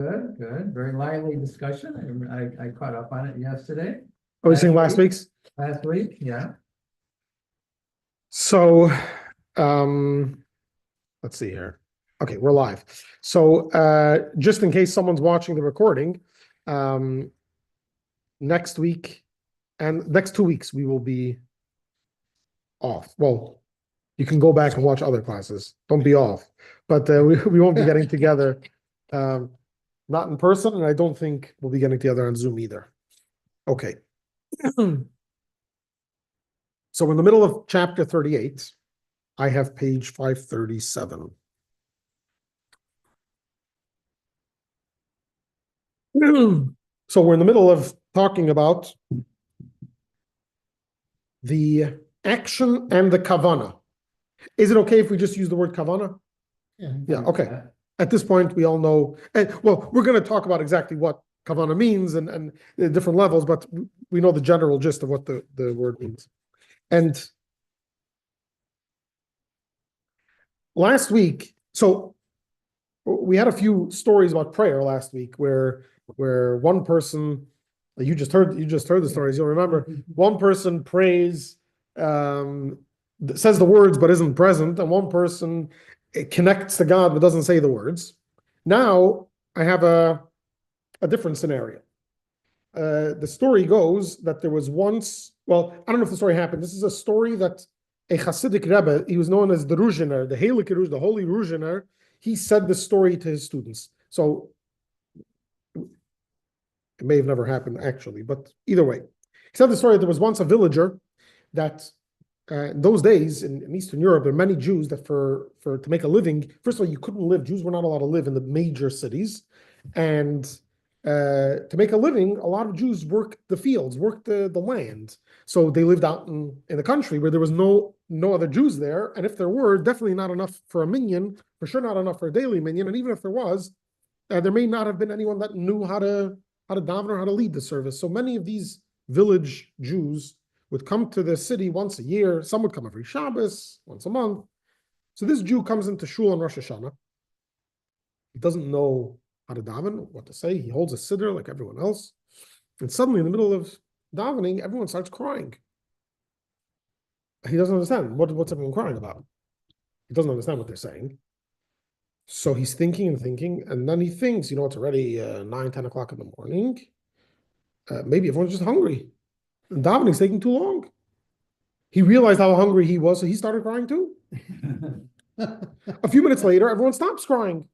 Good, good. Very lively discussion. I caught up on it yesterday. Are we saying last week. week's? Last week, yeah. So, um, let's see here. Okay, we're live. So, just in case someone's watching the recording, next week and next 2 weeks we will be off. Well, you can go back and watch other classes. Don't be off, but we won't be getting together, not in person, and I don't think we'll be getting together on Zoom either. Okay. So we're in the middle of chapter 38. I have page 537. So we're in the middle of talking about the action and the kavana. Is it okay if we just use the word kavana? Yeah, okay. At this point, we all know, and well, we're going to talk about exactly what kavana means and the different levels, but we know the general gist of what the word means. And last week, so we had a few stories about prayer last week where one person, you just heard the stories, you'll remember, one person prays, says the words but isn't present, and one person connects to God but doesn't say the words. Now I have a different scenario. The story goes that there was once, well, I don't know if the story happened. This is a story that a Hasidic Rebbe, he was known as the Ruzhiner, the Heilige Ruzhiner, the Holy Ruzhiner, he said the story to his students. So it may have never happened actually, but either way. He said the story that there was once a villager that in those days in Eastern Europe, there are many Jews that to make a living, first of all, you couldn't live, Jews were not allowed to live in the major cities. And to make a living, a lot of Jews worked the fields, worked the land. So they lived out in the country where there was no other Jews there. And if there were, definitely not enough for a minyan, for sure not enough for a daily minyan. And even if there was, there may not have been anyone that knew how to daven or how to lead the service. So many of these village Jews would come to the city once a year. Some would come every Shabbos, once a month. So this Jew comes into shul on Rosh Hashanah. He doesn't know how to daven, what to say. He holds a siddur like everyone else. And suddenly in the middle of davening, everyone starts crying. He doesn't understand. What's everyone crying about? He doesn't understand what they're saying. So he's thinking and thinking, and then he thinks, it's already 9, 10 o'clock in the morning. Maybe everyone's just hungry. And davening's taking too long. He realized how hungry he was, so he started crying too. A few minutes later, everyone stops crying.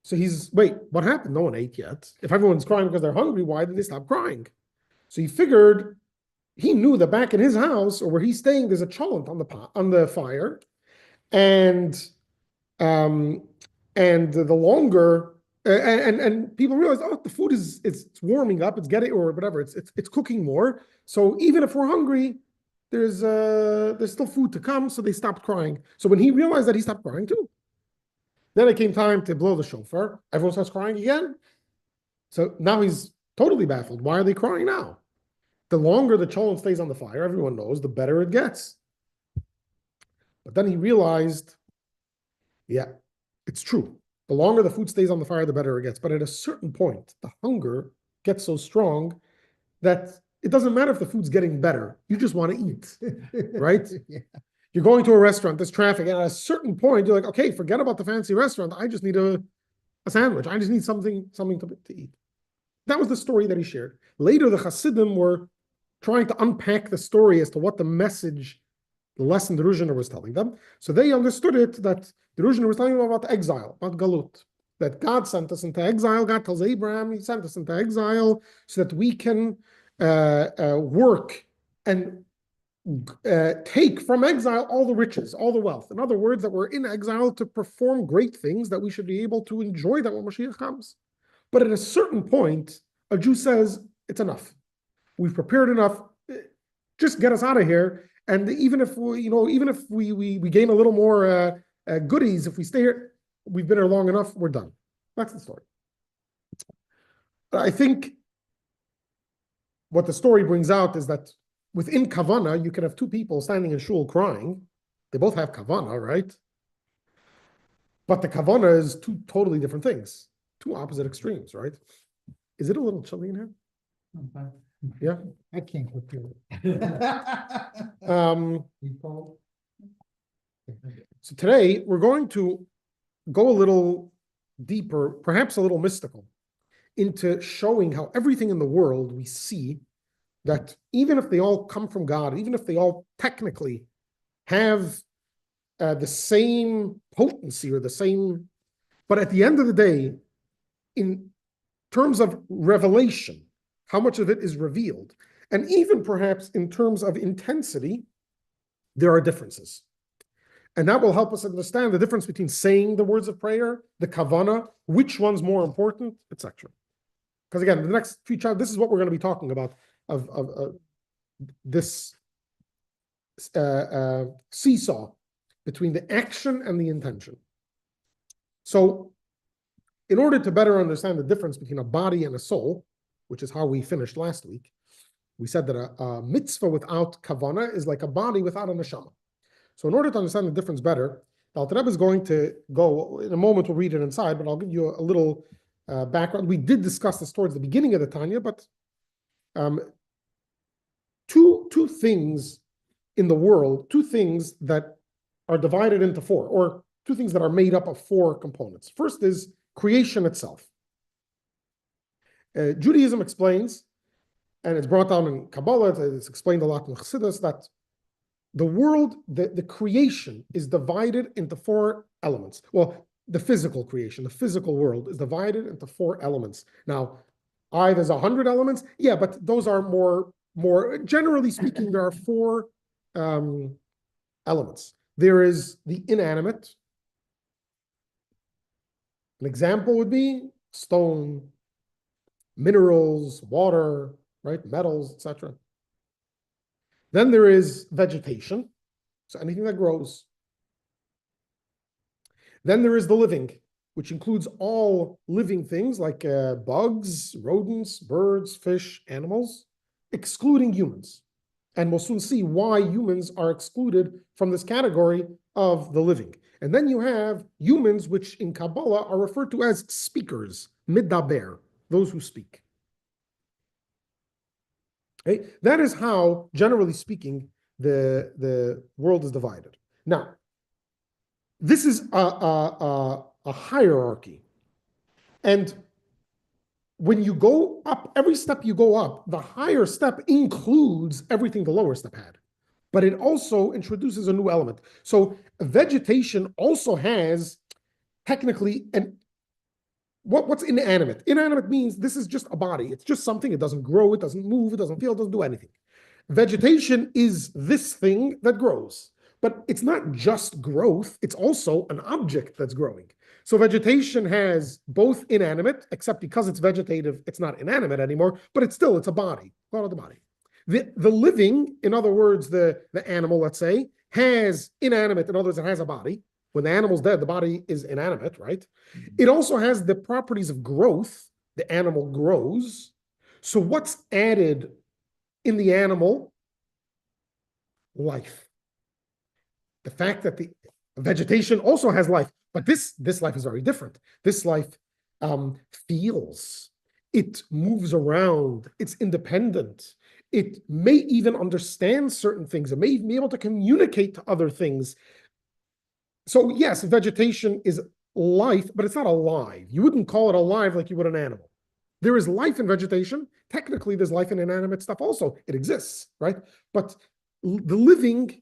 So wait, what happened? No one ate yet. If everyone's crying because they're hungry, why did they stop crying? So he knew that back in his house or where he's staying, there's a cholent on the fire, and the longer and people realize, the food it's warming up, it's getting or whatever, it's cooking more. So even if we're hungry, there's still food to come. So they stopped crying. So when he realized that, he stopped crying too. Then it came time to blow the shofar. Everyone starts crying again. So now he's totally baffled. Why are they crying now? The longer the cholent stays on the fire, everyone knows, the better it gets. But then he realized, yeah, it's true. The longer the food stays on the fire, the better it gets. But at a certain point, the hunger gets so strong that it doesn't matter if the food's getting better. You just want to eat, right? Yeah. You're going to a restaurant, there's traffic, and at a certain point, you're like, okay, forget about the fancy restaurant. I just need a sandwich. I just need something to eat. That was the story that he shared. Later, the Hasidim were trying to unpack the story as to what the message, the lesson the Ruzhiner was telling them. So they understood it that the Ruzhiner was telling them about exile, about galut, that God sent us into exile. God tells Abraham, he sent us into exile so that we can work and take from exile all the riches, all the wealth. In other words, that we're in exile to perform great things, that we should be able to enjoy that when Mashiach comes. But at a certain point, a Jew says, it's enough. We've prepared enough. Just get us out of here. And even if we gain a little more goodies, if we stay here, we've been here long enough, we're done. That's the story. I think what the story brings out is that within kavana, you can have two people standing in shul crying. They both have kavana, right? But the kavana is two totally different things. two opposite extremes, right? Is it a little chilly in here? Okay. Yeah. I can't go through You cold? So today we're going to go a little deeper, perhaps a little mystical, into showing how everything in the world we see that even if they all come from God, even if they all technically have the same potency or the same, but at the end of the day, in terms of revelation, how much of it is revealed, and even perhaps in terms of intensity, there are differences. And that will help us understand the difference between saying the words of prayer, the kavanah, which one's more important, etc. Because again, the next few chapters, this is what we're going to be talking about of this seesaw between the action and the intention. So, in order to better understand the difference between a body and a soul, which is how we finished last week, we said that a mitzvah without kavanah is like a body without a neshama. So in order to understand the difference better, the Alter Rebbe is going to go, in a moment we'll read it inside, but I'll give you a little background. We did discuss this towards the beginning of the Tanya, but two things in the world, two things that are divided into four, or two things that are made up of four components. First is creation itself. Judaism explains, and it's brought down in Kabbalah, it's explained a lot in Chassidus, that the world, the creation is divided into four elements. Well, the physical creation, the physical world is divided into four elements. Now, there's 100 elements. Yeah, but those are more generally speaking, there are four elements. There is the inanimate. An example would be stone, minerals, water, right, metals, etc. Then there is vegetation, so anything that grows. Then there is the living, which includes all living things like bugs, rodents, birds, fish, animals, excluding humans. And we'll soon see why humans are excluded from this category of the living. And then you have humans, which in Kabbalah are referred to as speakers, midaber, those who speak. Okay? That is how, generally speaking, the world is divided. Now, this is a hierarchy. And when you go up, every step you go up, the higher step includes everything the lower step had. But it also introduces a new element. So vegetation also has technically what's inanimate? Inanimate means this is just a body. It's just something. It doesn't grow. It doesn't move. It doesn't feel. It doesn't do anything. Vegetation is this thing that grows. But it's not just growth. It's also an object that's growing. So vegetation has both inanimate, except because it's vegetative, it's not inanimate anymore, but it's a body, part of the body. The living, in other words, the animal, let's say, has inanimate, in other words, it has a body. When the animal's dead, the body is inanimate, right? It also has the properties of growth. The animal grows. So what's added in the animal? Life. The fact that the vegetation also has life, but this life is very different. This life feels. It moves around. It's independent. It may even understand certain things. It may even be able to communicate to other things. So yes, vegetation is life, but it's not alive. You wouldn't call it alive like you would an animal. There is life in vegetation. Technically, there's life in inanimate stuff also. It exists, right? But the living,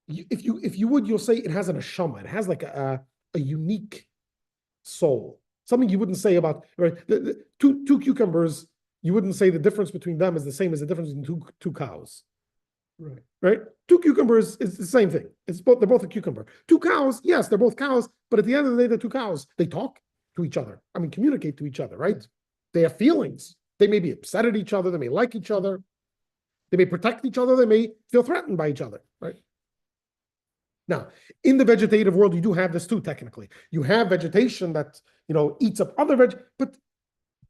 if you would, you'll say it has an neshama. It has like a unique soul. Something you wouldn't say about, right? The two cucumbers, you wouldn't say the difference between them is the same as the difference between two cows. Right? Two cucumbers is the same thing. They're both a cucumber. Two cows, yes, they're both cows, but at the end of the day, they're two cows. They talk to each other. I mean, communicate to each other, right? They have feelings. They may be upset at each other. They may like each other. They may protect each other. They may feel threatened by each other, right? Now, in the vegetative world, you do have this too, technically. You have vegetation that, eats up other but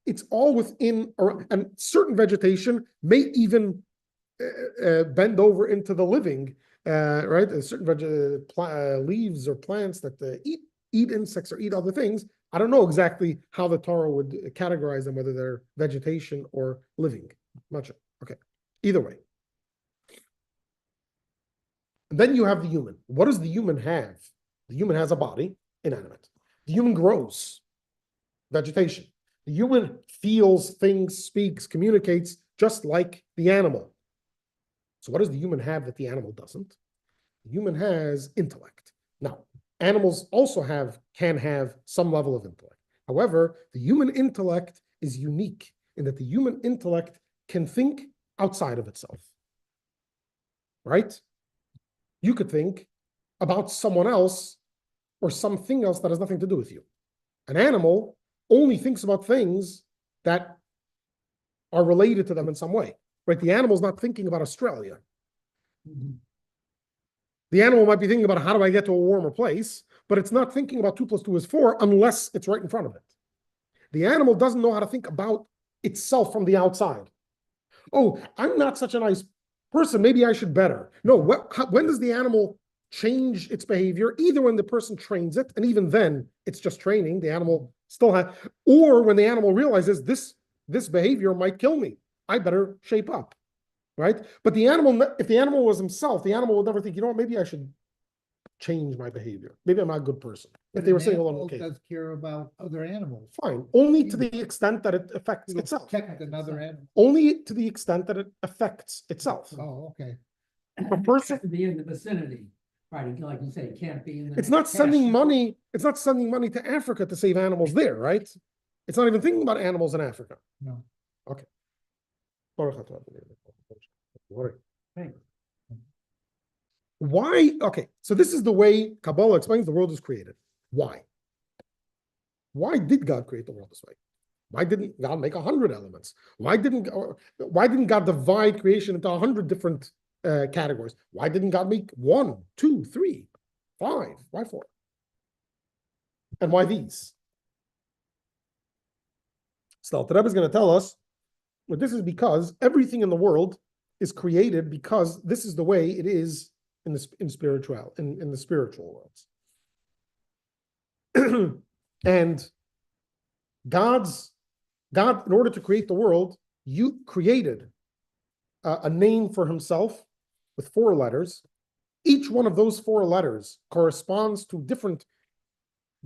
it's all within, and certain vegetation may even bend over into the living, right? Certain leaves or plants that eat insects or eat other things, I don't know exactly how the Torah would categorize them, whether they're vegetation or living. I'm not sure. Okay. Either way. And then you have the human. What does the human have? The human has a body, inanimate. The human grows, vegetation. The human feels things, speaks, communicates, just like the animal. So what does the human have that the animal doesn't? The human has intellect. Now, animals also can have some level of intellect. However, the human intellect is unique in that the human intellect can think outside of itself. Right? You could think about someone else or something else that has nothing to do with you. An animal only thinks about things that are related to them in some way. Right? The animal's not thinking about Australia. Mhm. The animal might be thinking about how do I get to a warmer place, but it's not thinking about 2 + 2 is 4 unless it's right in front of it. The animal doesn't know how to think about itself from the outside. Oh, I'm not such a nice person. Maybe I should better. No, when does the animal change its behavior? Either when the person trains it, and even then it's just training. The animal still has, or when the animal realizes this behavior might kill me. I better shape up. Right? But the animal, if the animal was himself, the animal would never think, you know what, maybe I should change my behavior. Maybe I'm not a good person. If they were saying alone, okay, does care about other animals. fine. Only to the extent that it affects It'll itself. protect another animal. Only to the extent that it affects itself. Oh, okay. A person, To be in the vicinity, right, like you say, it can't be in the. it's not cash. sending money. It's not sending money to Africa to save animals there, right? It's not even thinking about animals in Africa. No. Okay. Thanks. Why? Okay, so this is the way Kabbalah explains the world is created. Why? Why did God create the world this way? Why didn't God make 100 elements? Why didn't God divide creation into 100 different categories? Why didn't God make 1, 2, 3, 5? Why 4? And why these? So the Rebbe is going to tell us, well, this is because everything in the world is created because this is the way it is in the spiritual worlds. And God, in order to create the world, you created a name for himself with 4 letters. Each one of those 4 letters corresponds to different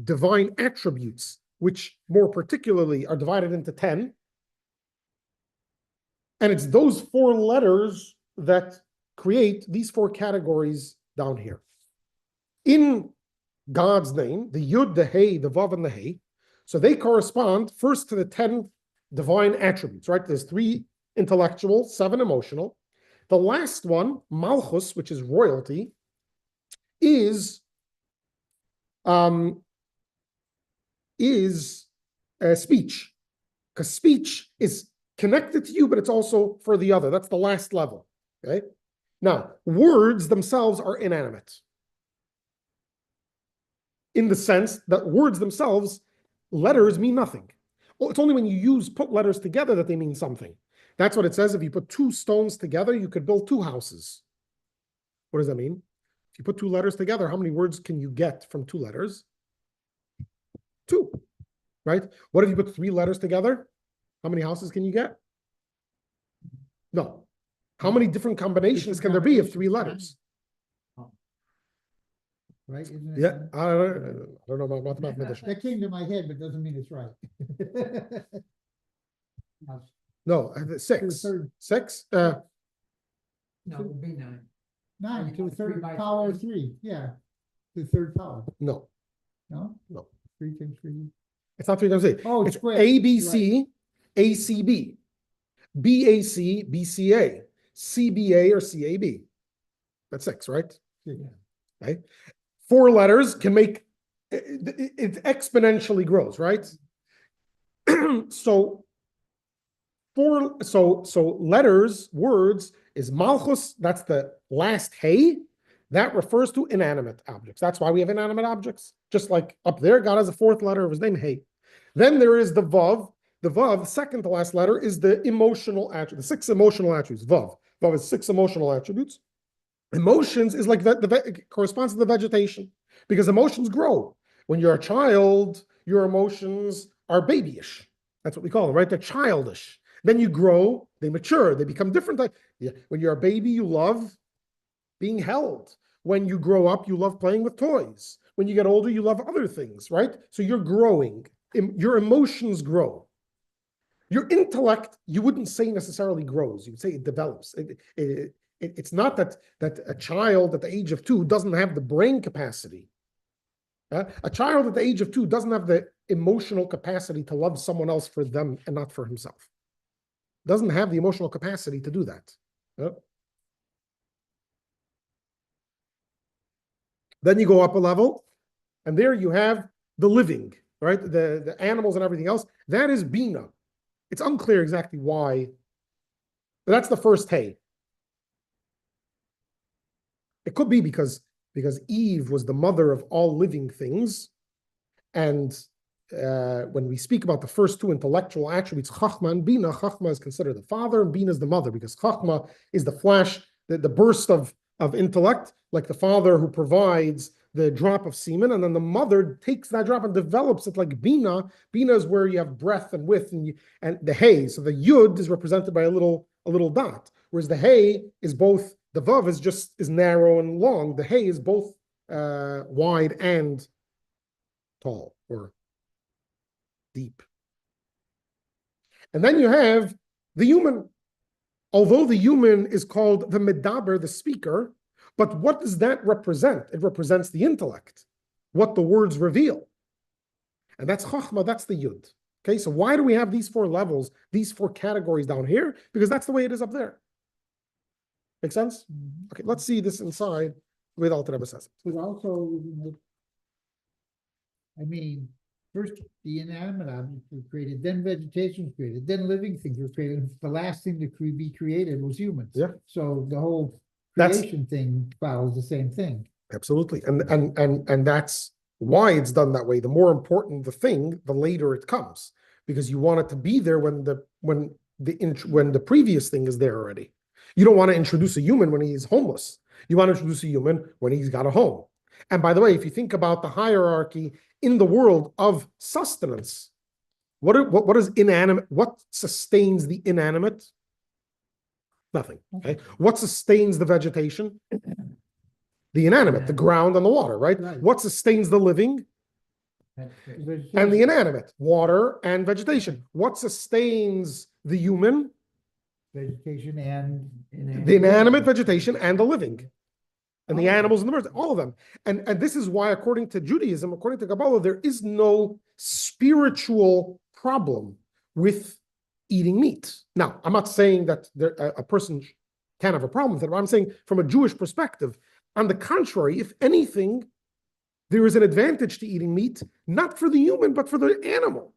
divine attributes, which more particularly are divided into 10. And it's those 4 letters that create these 4 categories down here. In God's name, the Yud, the Hey, the Vav, and the Hey, so they correspond first to the 10 divine attributes, right? There's 3 intellectual, 7 emotional. The last one, Malchus, which is royalty, is speech, because speech is connected to you, but it's also for the other. That's the last level. Okay. Now, words themselves are inanimate, in the sense that words themselves, letters mean nothing. Well, it's only when you put letters together that they mean something. That's what it says. If you put 2 stones together, you could build 2 houses. What does that mean? If you put 2 letters together, how many words can you get from 2 letters? 2, right? What if you put 3 letters together? How many houses can you get? No. How many different combinations can there be of 3 letters? Right? Isn't it? Yeah, I don't know about mathematician. That came to my head, but doesn't mean it's right. No, 6. 6? No, it would be 9. 9 to the Three third by power of 3. 3. Yeah. The third power. No. No? No. 3 times 3. It's not 3 times 8. Oh, it's square. ABC, ACB, BAC, BCA, CBA, or CAB. That's 6, right? Yeah. Okay. 4 letters can make it exponentially grows, right? So letters, words is Malchus. That's the last Hey. That refers to inanimate objects. That's why we have inanimate objects. Just like up there, God has a 4th letter of his name, Hey. Then there is the Vav. The Vav, second to last letter, is the emotional attribute, the 6 emotional attributes. Vav. Vav is 6 emotional attributes. Emotions is like it corresponds to the vegetation, because emotions grow. When you're a child, your emotions are babyish. That's what we call them, right? They're childish. Then you grow, they mature, they become different. Yeah. When you're a baby, you love being held. When you grow up, you love playing with toys. When you get older, you love other things, right? So you're growing. Your emotions grow. Your intellect, you wouldn't say necessarily grows. You'd say it develops. It's not that a child at the age of 2 doesn't have the brain capacity. A child at the age of 2 doesn't have the emotional capacity to love someone else for them and not for himself. Doesn't have the emotional capacity to do that. Then you go up a level, and there you have the living, right? The animals and everything else. That is Bina. It's unclear exactly why. But that's the first hay. It could be because Eve was the mother of all living things. And when we speak about the first 2 intellectual attributes, Chachma and Bina, Chachma is considered the father and Bina is the mother, because Chachma is the flash, the burst of intellect, like the father who provides the drop of semen, and then the mother takes that drop and develops it like Bina. Bina is where you have breadth and width and the hay. So the Yud is represented by a little dot, whereas the hay is both, the Vav is narrow and long. The hay is both wide and tall or deep. And then you have the human. Although the human is called the medaber, the speaker, but what does that represent? It represents the intellect, what the words reveal. And that's Chachma, that's the Yud. Okay, so why do we have these 4 levels, these 4 categories down here? Because that's the way it is up there. Make sense? Okay, let's see this inside the way the Alter Rebbe says it. But also, I mean, first the inanimate objects were created, then vegetation was created, then living things were created. And the last thing to be created was humans. Yeah. So the whole That's- creation thing follows the same thing. Absolutely. And that's why it's done that way. The more important the thing, the later it comes, because you want it to be there when the previous thing is there already. You don't want to introduce a human when he's homeless. You want to introduce a human when he's got a home. And by the way, if you think about the hierarchy in the world of sustenance, what is inanimate? What sustains the inanimate? Nothing. Okay. What sustains the vegetation? The inanimate, the ground and the water, right? Right. What sustains the living? And the inanimate, water and vegetation. What sustains the human? Vegetation and The inanimate, vegetation, and the living. And the animals and the birds, all of them. And this is why, according to Judaism, according to Kabbalah, there is no spiritual problem with eating meat. Now, I'm not saying that a person can have a problem with it, but I'm saying from a Jewish perspective, on the contrary, if anything, there is an advantage to eating meat, not for the human, but for the animal.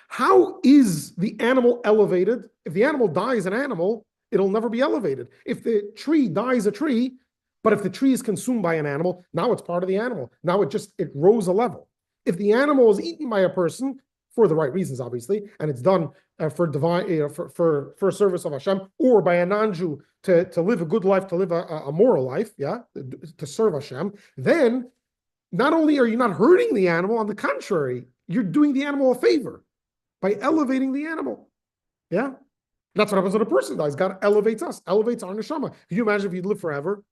How is the animal elevated? If the animal dies an animal, it'll never be elevated. If the tree dies a tree, but if the tree is consumed by an animal, now it's part of the animal. Now it rose a level. If the animal is eaten by a person, for the right reasons, obviously, and it's done for divine, for service of Hashem, or by a non-Jew to live a good life, to live a moral life, yeah, to serve Hashem, then not only are you not hurting the animal, on the contrary, you're doing the animal a favor by elevating the animal. Yeah, that's what happens when a person dies. God elevates us, elevates our neshama. Can you imagine if you'd live forever?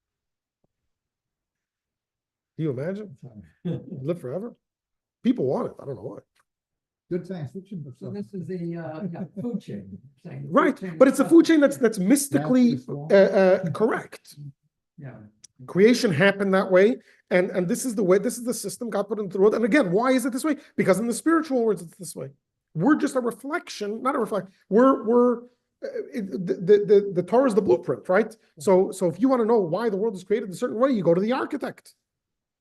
Can you imagine? Live forever? People want it. I don't know why. good science fiction books. So this is the food chain. saying the food Right, chain but it's a is food chain that's mystically correct. Yeah. Creation happened that way, and this is the way, this is the system God put into the world. And again, why is it this way? Because in the spiritual words, it's this way. We're just a reflection, not a reflection. The Torah is the blueprint, right? So if you want to know why the world is created a certain way, you go to the architect.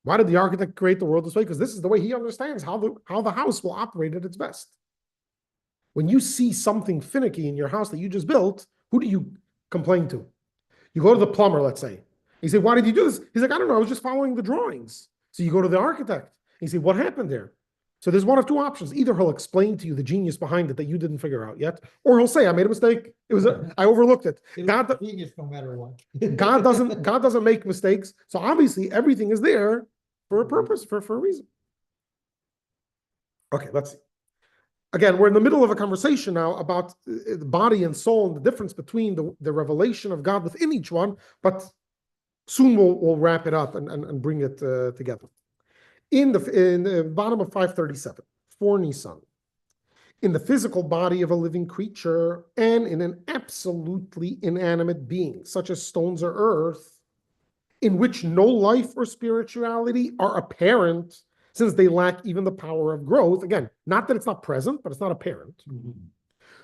Why did the architect create the world this way? Because this is the way he understands how the house will operate at its best. When you see something finicky in your house that you just built, who do you complain to? You go to the plumber, let's say. You say, why did you do this? He's like, I don't know, I was just following the drawings. So you go to the architect. You say, what happened there? So there's one of two options. Either he'll explain to you the genius behind it that you didn't figure out yet, or he'll say, I made a mistake. I overlooked it. God, Genius no matter what. God doesn't make mistakes. So obviously everything is there for a purpose, for a reason. Okay, let's see. Again, we're in the middle of a conversation now about the body and soul and the difference between the revelation of God within each one, but soon we'll wrap it up and bring it together. In the bottom of 537, for Nisan, in the physical body of a living creature and in an absolutely inanimate being, such as stones or earth, in which no life or spirituality are apparent, since they lack even the power of growth. Again, not that it's not present, but it's not apparent.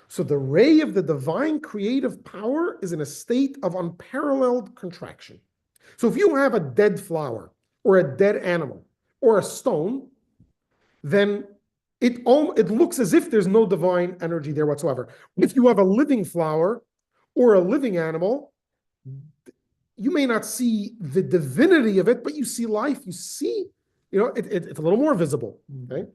So the ray of the divine creative power is in a state of unparalleled contraction. So if you have a dead flower or a dead animal or a stone, then it looks as if there's no divine energy there whatsoever. If you have a living flower or a living animal, you may not see the divinity of it, but you see life. You see, it's a little more visible. Okay.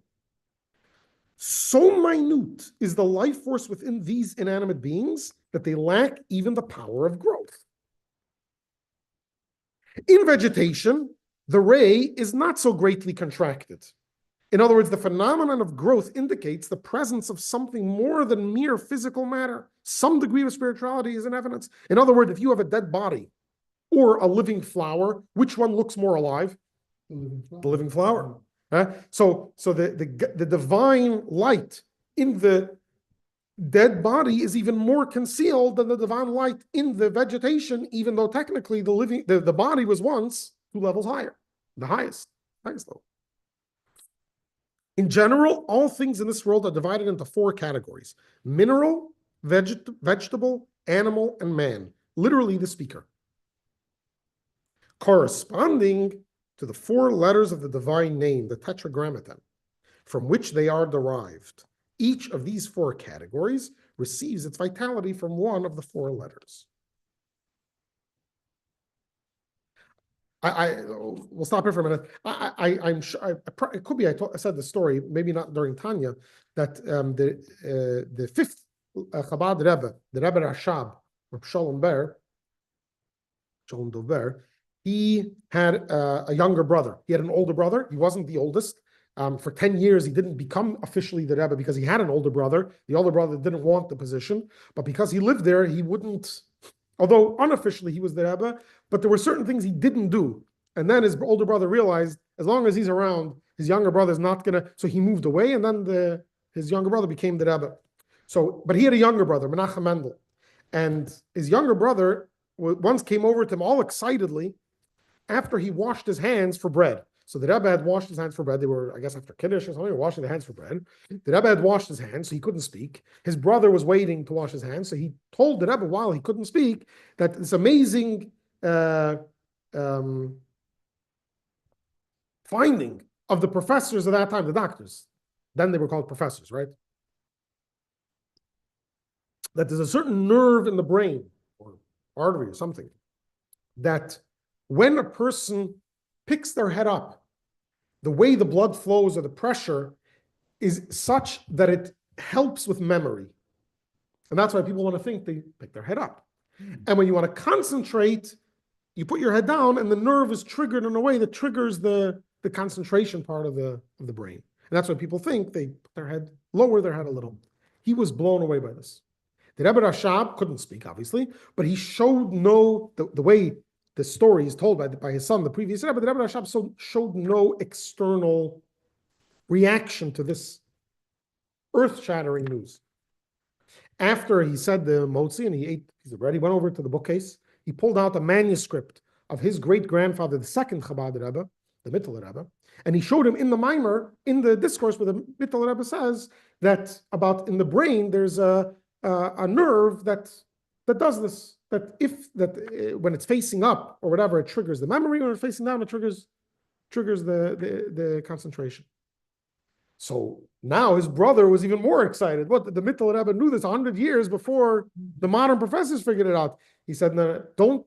So minute is the life force within these inanimate beings that they lack even the power of growth. In vegetation, the ray is not so greatly contracted. In other words, the phenomenon of growth indicates the presence of something more than mere physical matter. Some degree of spirituality is in evidence. In other words, if you have a dead body or a living flower, which one looks more alive? The living flower. So the divine light in the dead body is even more concealed than the divine light in the vegetation, even though technically the body was once 2 levels higher, the highest level. In general, all things in this world are divided into 4 categories: mineral, vegetable, animal, and man. Literally the speaker. Corresponding to the 4 letters of the divine name, the tetragrammaton, from which they are derived. Each of these 4 categories receives its vitality from one of the 4 letters. We'll stop here for a minute. I'm sure it could be I said the story, maybe not during Tanya, that the 5th Chabad Rebbe, the Rebbe Rashab, Reb Shalom Dover, he had a younger brother. He had an older brother. He wasn't the oldest. For 10 years, he didn't become officially the Rebbe because he had an older brother. The older brother didn't want the position, but because he lived there, he wouldn't, although unofficially he was the Rebbe, but there were certain things he didn't do. And then his older brother realized, as long as he's around, his younger brother's not gonna, so he moved away, and then his younger brother became the Rebbe. But he had a younger brother, Menachem Mendel. And his younger brother once came over to him all excitedly after he washed his hands for bread. So the Rebbe had washed his hands for bread. They were, I guess, after Kiddush or something, they were washing their hands for bread. The Rebbe had washed his hands, so he couldn't speak. His brother was waiting to wash his hands, so he told the Rebbe while he couldn't speak that this amazing finding of the professors of that time, the doctors, then they were called professors, right? That there's a certain nerve in the brain or artery or something that when a person picks their head up, the way the blood flows or the pressure is such that it helps with memory. And that's why people want to think they pick their head up. And when you want to concentrate, you put your head down and the nerve is triggered in a way that triggers the concentration part of the brain. And that's why people think they put their head, lower their head a little. He was blown away by this. The Rebbe Rashab couldn't speak, obviously, but he showed the way the story is told by his son, the previous Rebbe, the Rebbe Rashab showed no external reaction to this earth-shattering news. After he said the motzi and he ate a piece of bread, he went over to the bookcase. He pulled out a manuscript of his great-grandfather, the 2nd Chabad Rebbe, the Mittel Rebbe, and he showed him in the mimer, in the discourse where the Mittel Rebbe says that about in the brain there's a nerve that does this. When it's facing up or whatever, it triggers the memory. When it's facing down, it triggers the concentration. So now his brother was even more excited. What the Mittel Rebbe knew this 100 years before the modern professors figured it out. He said, "No, don't."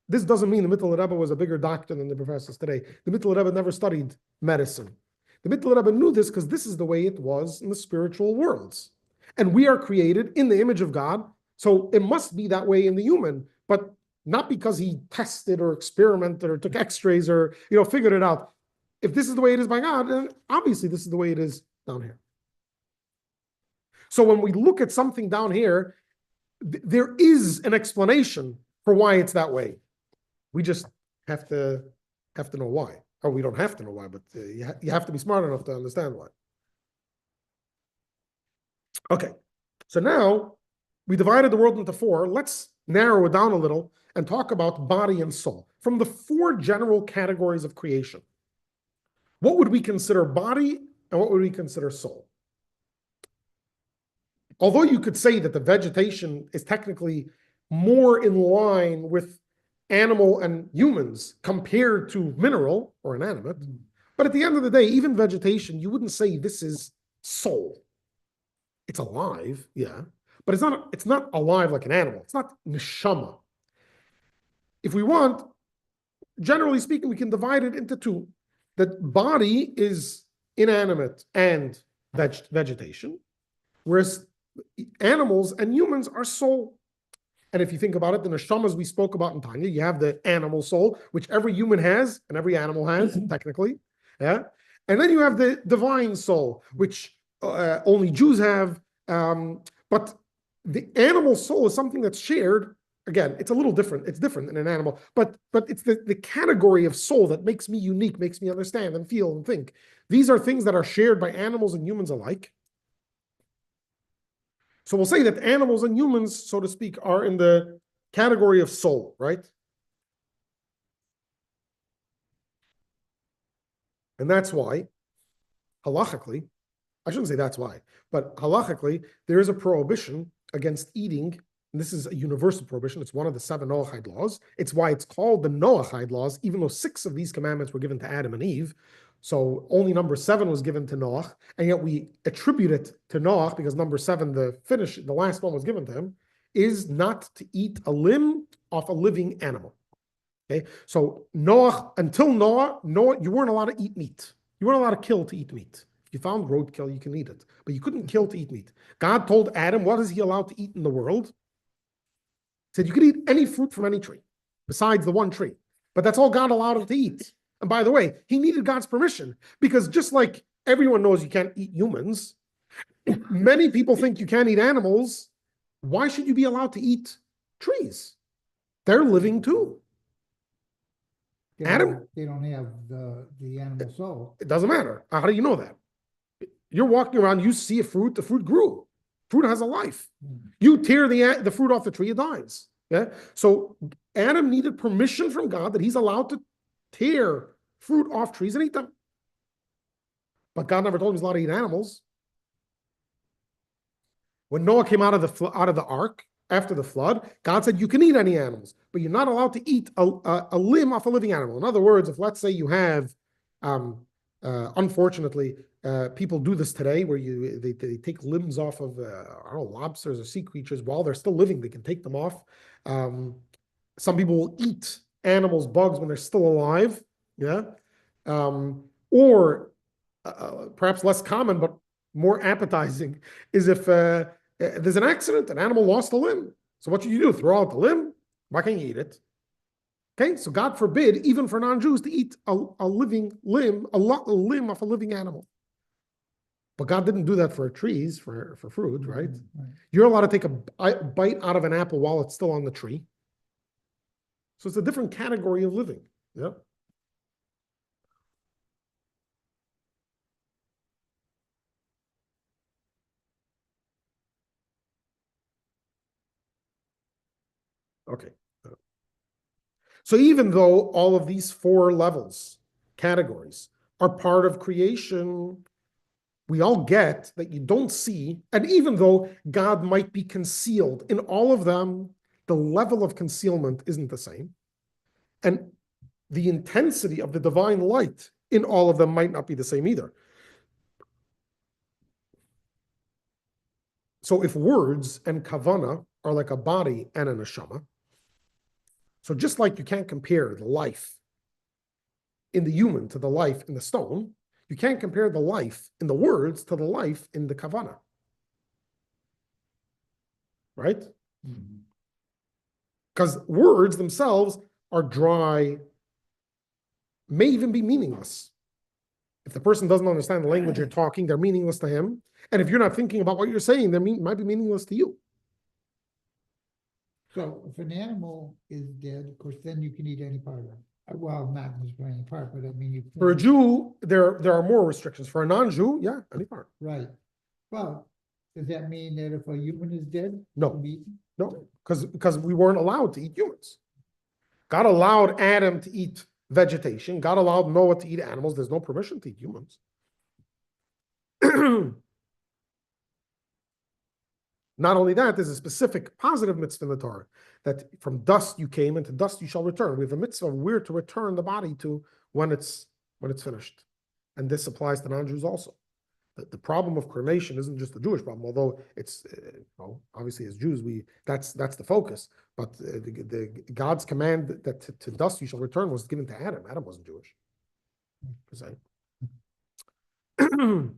This doesn't mean the Mittel Rebbe was a bigger doctor than the professors today. The Mittel Rebbe never studied medicine. The Mittel Rebbe knew this because this is the way it was in the spiritual worlds, and we are created in the image of God. So it must be that way in the human, but not because he tested or experimented or took x-rays or figured it out. If this is the way it is by God, then obviously this is the way it is down here. So when we look at something down here, there is an explanation for why it's that way. We just have to know why. Or we don't have to know why, but you have to be smart enough to understand why. Okay, so now we divided the world into four. Let's narrow it down a little and talk about body and soul. From the four general categories of creation, what would we consider body and what would we consider soul? Although you could say that the vegetation is technically more in line with animal and humans compared to mineral or inanimate, but at the end of the day, even vegetation, you wouldn't say this is soul. It's alive, yeah, but it's not alive like an animal. It's not neshama. If we want, generally speaking, we can divide it into two. That body is inanimate and vegetation, whereas animals and humans are soul. And if you think about it, the neshamas we spoke about in Tanya, you have the animal soul, which every human has and every animal has, technically. Yeah. And then you have the divine soul, which only Jews have. But the animal soul is something that's shared. Again, it's a little different. It's different than an animal, but it's the category of soul that makes me unique, makes me understand and feel and think. These are things that are shared by animals and humans alike. So we'll say that animals and humans, so to speak, are in the category of soul, right? And that's why, halachically, I shouldn't say that's why, but halachically, there is a prohibition against eating. And this is a universal prohibition. It's one of the 7 Noahide laws. It's why it's called the Noahide laws, even though 6 of these commandments were given to Adam and Eve. So only number 7 was given to Noah, and yet we attribute it to Noah because number 7, the last one was given to him, is not to eat a limb off a living animal. Okay, so until Noah, you weren't allowed to eat meat. You weren't allowed to kill to eat meat. If you found roadkill, you can eat it, but you couldn't kill to eat meat. God told Adam, what is he allowed to eat in the world? He said you could eat any fruit from any tree, besides the one tree. But that's all God allowed him to eat. And by the way, he needed God's permission because just like everyone knows you can't eat humans, many people think you can't eat animals. Why should you be allowed to eat trees? They're living too. Adam? They don't have the animal soul. It doesn't matter. How do you know that? You're walking around, you see a fruit, the fruit grew. Fruit has a life. You tear the fruit off the tree, it dies. Yeah. So Adam needed permission from God that he's allowed to tear fruit off trees and eat them. But God never told him he's allowed to eat animals. When Noah came out of the ark after the flood, God said you can eat any animals, but you're not allowed to eat a limb off a living animal. In other words, if let's say you have, unfortunately, people do this today where they take limbs off of I don't know, lobsters or sea creatures while they're still living. They can take them off. Some people will eat animals, bugs when they're still alive. Yeah, or perhaps less common but more appetizing is if there's an accident, an animal lost a limb. So what should you do? Throw out the limb? Why can't you eat it? Okay, so God forbid, even for non-Jews, to eat a living limb, a limb of a living animal. But God didn't do that for trees, for fruit, right? Right. You're allowed to take a bite out of an apple while it's still on the tree. So it's a different category of living. Yeah. Okay. So even though all of these 4 levels, categories, are part of creation, we all get that you don't see, and even though God might be concealed in all of them, the level of concealment isn't the same. And the intensity of the divine light in all of them might not be the same either. So if words and kavana are like a body and a neshama, so just like you can't compare the life in the human to the life in the stone, you can't compare the life in the words to the life in the kavana. Right? Because words themselves are dry, may even be meaningless. If the person doesn't understand the language you're talking, they're meaningless to him. And if you're not thinking about what you're saying, they might be meaningless to you. So if an animal is dead, of course, then you can eat any part of it. Well, not necessarily any part, but I mean, you. For a Jew, there are more restrictions. For a non-Jew, yeah, any part. Right. Well, does that mean that if a human is dead? it No. can be eaten? No, because we weren't allowed to eat humans. God allowed Adam to eat vegetation. God allowed Noah to eat animals. There's no permission to eat humans. Not only that, there's a specific positive mitzvah in the Torah that from dust you came and to dust you shall return. We have a mitzvah we're to return the body to when it's finished. And this applies to non-Jews also. The problem of cremation isn't just a Jewish problem, although it's obviously as Jews that's the focus. But the God's command that to dust you shall return was given to Adam. Adam wasn't Jewish. And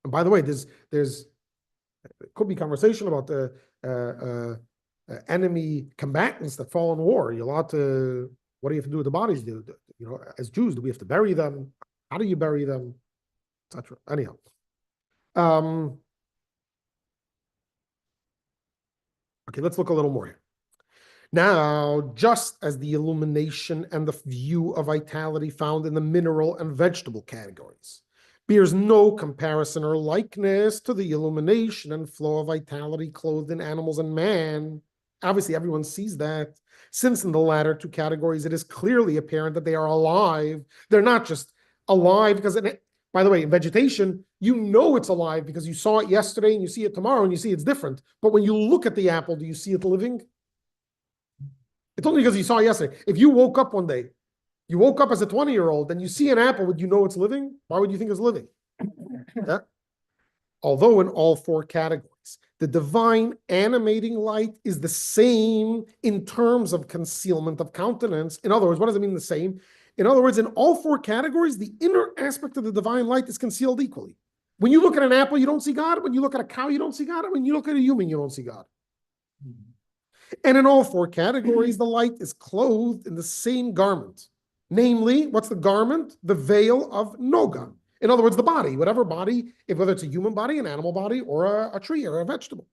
by the way, there's it could be conversation about the enemy combatants that fall in war. You're allowed to. What do you have to do with the bodies? As Jews, do we have to bury them? How do you bury them? Etc. Anyhow, okay, let's look a little more here. Now, just as the illumination and the view of vitality found in the mineral and vegetable categories bears no comparison or likeness to the illumination and flow of vitality clothed in animals and man. Obviously, everyone sees that, since in the latter two categories, it is clearly apparent that they are alive. They're not just alive because, by the way, in vegetation, you know it's alive because you saw it yesterday and you see it tomorrow and you see it's different. But when you look at the apple, do you see it living? It's only because you saw it yesterday. If you woke up one day, you woke up as a 20-year-old and you see an apple, would you know it's living? Why would you think it's living? Yeah. Although in all four categories, the divine animating light is the same in terms of concealment of countenance. In other words, what does it mean the same? In other words, in all four categories, the inner aspect of the divine light is concealed equally. When you look at an apple, you don't see God. When you look at a cow, you don't see God. When you look at a human, you don't see God. And in all four categories, the light is clothed in the same garment. Namely, what's the garment? The veil of Noga. In other words, the body, whatever body, whether it's a human body, an animal body, or a tree or a vegetable.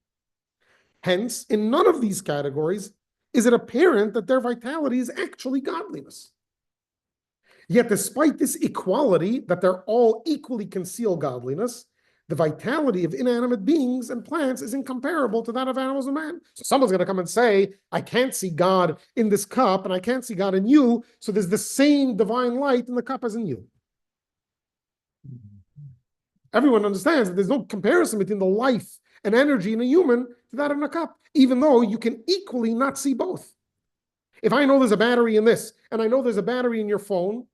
Hence, in none of these categories is it apparent that their vitality is actually godliness. Yet, despite this equality, that they're all equally conceal godliness, the vitality of inanimate beings and plants is incomparable to that of animals and man. So someone's going to come and say, I can't see God in this cup and I can't see God in you. So there's the same divine light in the cup as in you. Everyone understands that there's no comparison between the life and energy in a human to that in a cup, even though you can equally not see both. If I know there's a battery in this and I know there's a battery in your phone,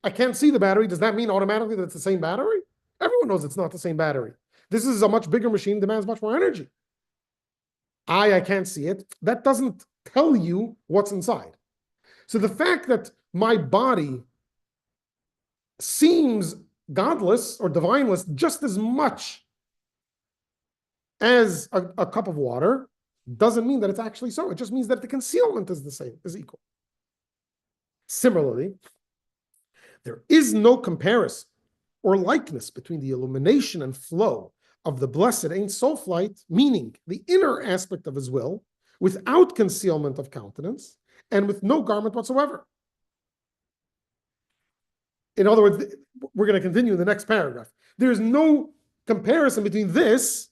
I can't see the battery. Does that mean automatically that it's the same battery? Everyone knows it's not the same battery. This is a much bigger machine, demands much more energy. I can't see it. That doesn't tell you what's inside. So the fact that my body seems godless or divineless just as much as a cup of water doesn't mean that it's actually so. It just means that the concealment is the same, is equal. Similarly, there is no comparison or likeness between the illumination and flow of the blessed Ein Sof light, meaning the inner aspect of his will, without concealment of countenance, and with no garment whatsoever. In other words, we're going to continue in the next paragraph. There's no comparison between this.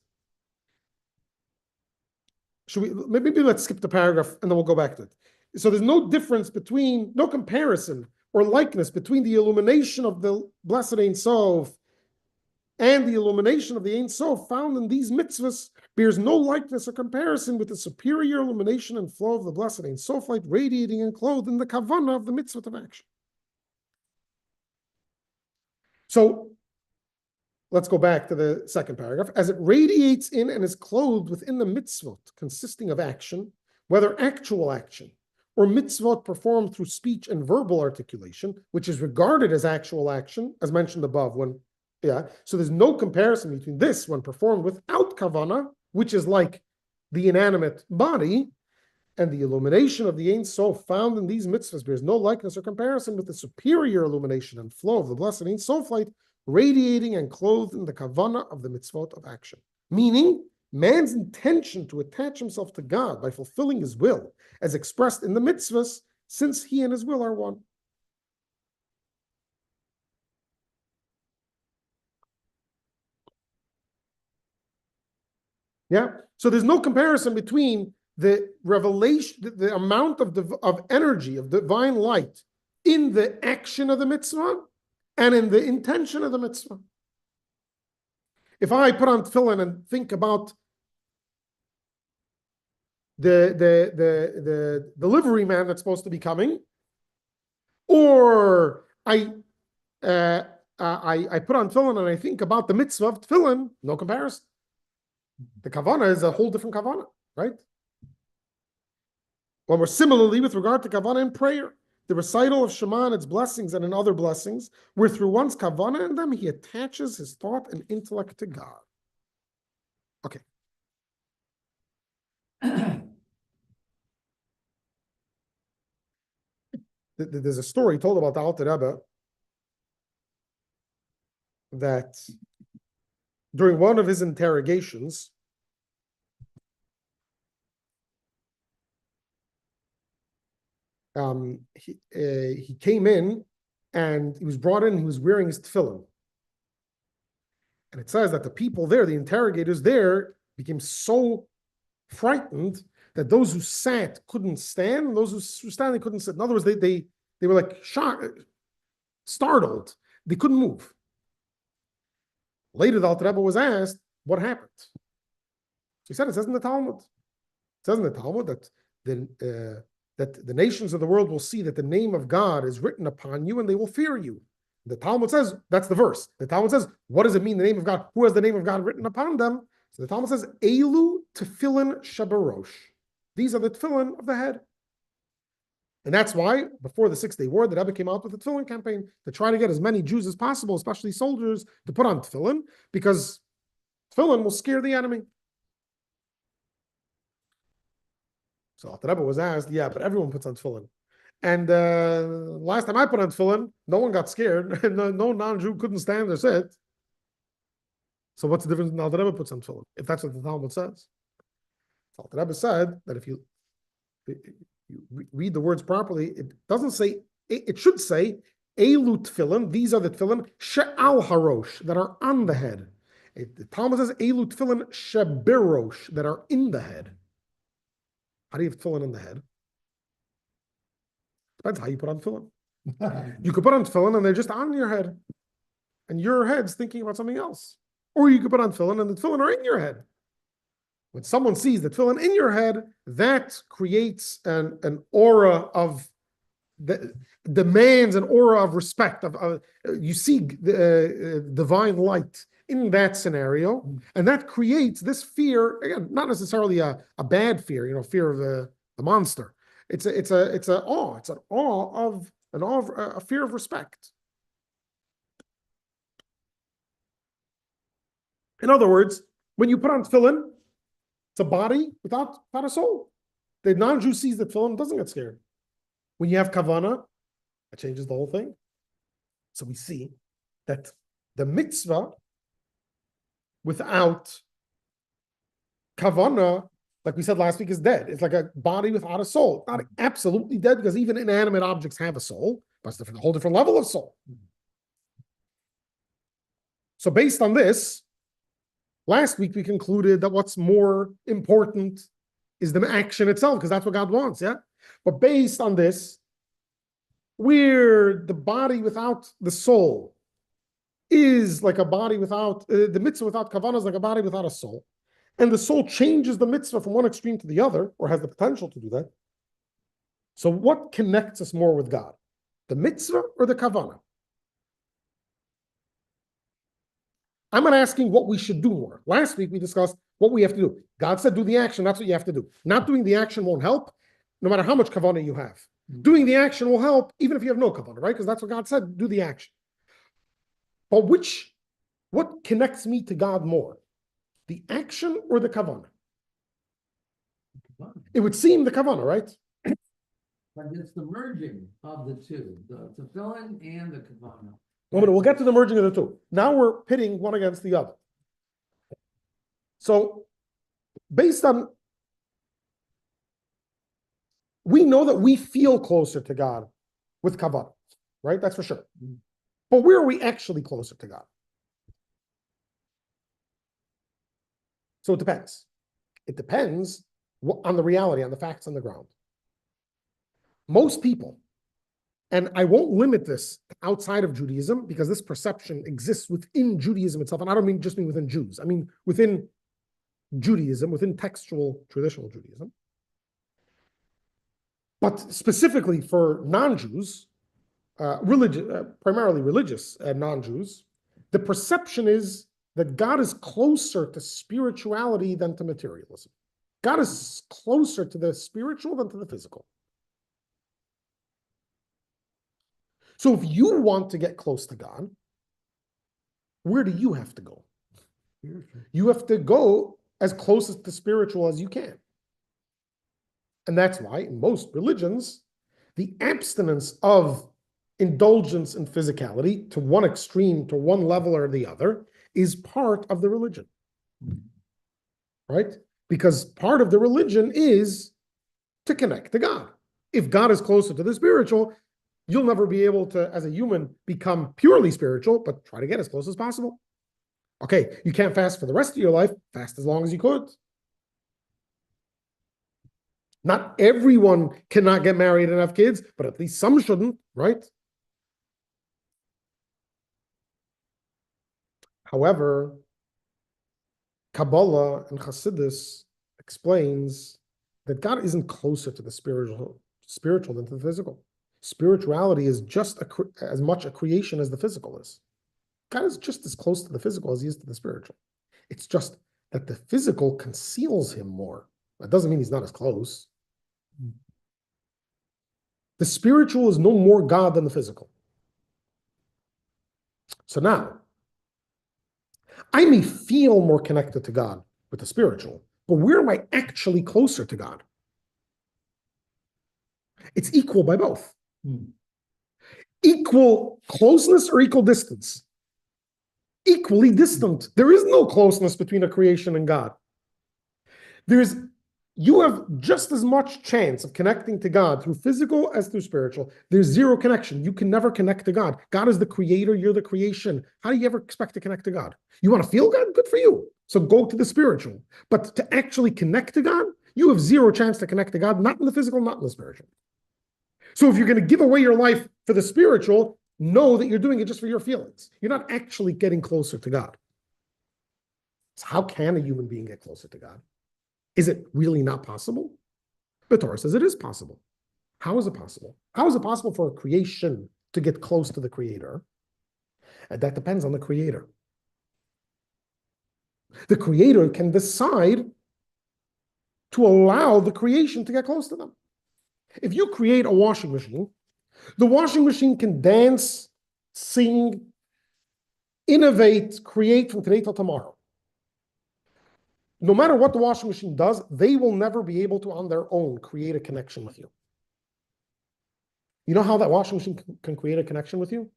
Maybe let's skip the paragraph and then we'll go back to it. So there's no difference between, no comparison or likeness between the illumination of the blessed Ein Sof and the illumination of the Ein Sof found in these mitzvahs bears no likeness or comparison with the superior illumination and flow of the blessed Ein Sof light radiating and clothed in the kavanah of the mitzvah of action. So let's go back to the second paragraph. As it radiates in and is clothed within the mitzvot consisting of action, whether actual action or mitzvot performed through speech and verbal articulation, which is regarded as actual action, as mentioned above. So there's no comparison between this when performed without kavana, which is like the inanimate body, And the illumination of the Ein Sof found in these mitzvahs bears no likeness or comparison with the superior illumination and flow of the blessed Ein Sof light, radiating and clothed in the kavanah of the mitzvot of action. Meaning, man's intention to attach himself to God by fulfilling his will, as expressed in the mitzvahs, since he and his will are one. Yeah, so there's no comparison between the revelation, the amount of energy, of divine light in the action of the mitzvah and in the intention of the mitzvah. If I put on tefillin and think about the delivery man that's supposed to be coming, or I put on tefillin and I think about the mitzvah of tefillin, no comparison. The kavanah is a whole different kavanah, right? Well, we're similarly with regard to kavanah in prayer, the recital of Shema and its blessings and in other blessings, where through one's kavanah in them, he attaches his thought and intellect to God. Okay. There's a story told about the Alter Rebbe that during one of his interrogations, he came in and he was brought in, he was wearing his tefillin. And it says that the people there, the interrogators there, became so frightened that those who sat couldn't stand, and those who were standing couldn't sit. In other words, they were like shocked, startled. They couldn't move. Later, the Alter Rebbe was asked, what happened? He said, it says in the Talmud. It says in the Talmud that the nations of the world will see that the name of God is written upon you and they will fear you. The Talmud says, that's the verse. The Talmud says, what does it mean, the name of God? Who has the name of God written upon them? So the Talmud says, Elu tefillin shabarosh. These are the tefillin of the head. And that's why, before the 6-day war, the Rebbe came out with the tefillin campaign to try to get as many Jews as possible, especially soldiers, to put on tefillin, because tefillin will scare the enemy. So the Rebbe was asked, yeah, but everyone puts on tefillin. And last time I put on tefillin, no one got scared. No non-Jew couldn't stand or sit. So what's the difference now the Rebbe puts on tefillin, if that's what the Talmud says? So the Rebbe said that if you read the words properly, it doesn't say, it should say, Elu tefillin, these are the tefillin, she'al harosh, that are on the head. The Talmud says, Elu tefillin shebirosh, that are in the head. How do you have tefillin in the head? Depends how you put on tefillin. You could put on tefillin and they're just on your head, and your head's thinking about something else. Or you could put on tefillin and the tefillin are in your head. When someone sees the tefillin in your head, that creates an aura of, demands an aura of respect. You see divine light in that scenario, and that creates this fear. Again, not necessarily a bad fear, fear of the monster. It's an awe. It's an awe of a fear of respect. In other words, when you put on tefillin, it's a body without a soul. The non-Jew sees the tefillin, doesn't get scared. When you have kavanah, that changes the whole thing. So we see that the mitzvah without kavanah, like we said last week, is dead. It's like a body without a soul. Not absolutely dead, because even inanimate objects have a soul, but it's a whole different level of soul. So based on this, last week we concluded that what's more important is the action itself, because that's what God wants, yeah? But based on this, where the body without the soul is like a body without, the mitzvah without kavanah is like a body without a soul, and the soul changes the mitzvah from one extreme to the other, or has the potential to do that. So what connects us more with God? The mitzvah or the kavanah? I'm not asking what we should do more. Last week we discussed what we have to do. God said do the action, that's what you have to do. Not doing the action won't help, no matter how much kavanah you have. Doing the action will help even if you have no kavanah, right? Because that's what God said, do the action. But what connects me to God more? The action or the kavanah? It would seem the kavanah, right? But it's the merging of the two, the tefillin and the kavanah. We'll get to the merging of the two. Now we're pitting one against the other. So, based on, we know that we feel closer to God with kavanah, right? That's for sure. But where are we actually closer to God? So it depends. It depends on the reality, on the facts on the ground. Most people, and I won't limit this outside of Judaism because this perception exists within Judaism itself. And I don't mean just within Jews. I mean within Judaism, within textual, traditional Judaism. But specifically for non-Jews, primarily religious non-Jews, the perception is that God is closer to spirituality than to materialism. God is closer to the spiritual than to the physical. So if you want to get close to God, where do you have to go? You have to go as close to spiritual as you can. And that's why in most religions, the abstinence of indulgence in physicality to one extreme, to one level or the other, is part of the religion. Right? Because part of the religion is to connect to God. If God is closer to the spiritual, you'll never be able to, as a human, become purely spiritual, but try to get as close as possible. Okay, you can't fast for the rest of your life, fast as long as you could. Not everyone cannot get married and have kids, but at least some shouldn't, right? However, Kabbalah and Hasidus explains that God isn't closer to the spiritual than to the physical. Spirituality is just as much a creation as the physical is. God is just as close to the physical as he is to the spiritual. It's just that the physical conceals him more. That doesn't mean he's not as close. The spiritual is no more God than the physical. So now, I may feel more connected to God with the spiritual, but where am I actually closer to God? It's equal by both. Equal closeness or equal distance? Equally distant. There is no closeness between a creation and God. You have just as much chance of connecting to God through physical as through spiritual. There's zero connection. You can never connect to God. God is the creator, you're the creation. How do you ever expect to connect to God? You want to feel God? Good for you. So go to the spiritual. But to actually connect to God, you have zero chance to connect to God, not in the physical, not in the spiritual. So if you're going to give away your life for the spiritual, know that you're doing it just for your feelings. You're not actually getting closer to God. So how can a human being get closer to God? Is it really not possible? The Torah says it is possible. How is it possible? How is it possible for a creation to get close to the Creator? And that depends on the Creator. The Creator can decide to allow the creation to get close to them. If you create a washing machine, the washing machine can dance, sing, innovate, create from today till tomorrow. No matter what the washing machine does, they will never be able to, on their own, create a connection with you. You know how that washing machine can create a connection with you?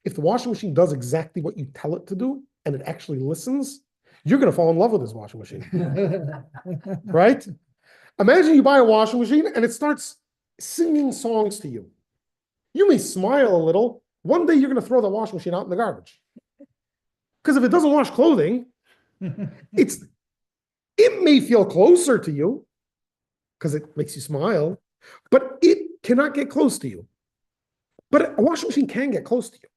If the washing machine does exactly what you tell it to do, and it actually listens, you're going to fall in love with this washing machine. Right? Imagine you buy a washing machine and it starts singing songs to you. You may smile a little. One day you're going to throw the washing machine out in the garbage. Because if it doesn't wash clothing, it may feel closer to you because it makes you smile, but it cannot get close to you. But a washing machine can get close to you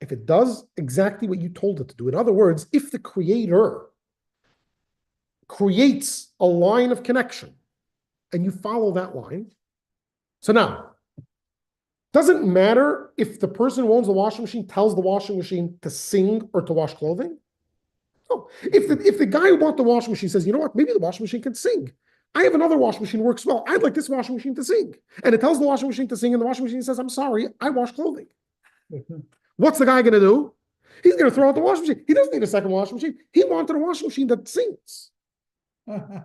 if it does exactly what you told it to do. In other words, if the Creator creates a line of connection and you follow that line. So now, doesn't matter if the person who owns the washing machine tells the washing machine to sing or to wash clothing. No. If the guy who bought the washing machine says, you know what, maybe the washing machine can sing. I have another washing machine that works well. I'd like this washing machine to sing. And it tells the washing machine to sing, and the washing machine says, I'm sorry, I wash clothing. What's the guy going to do? He's going to throw out the washing machine. He doesn't need a second washing machine. He wanted a washing machine that sings. And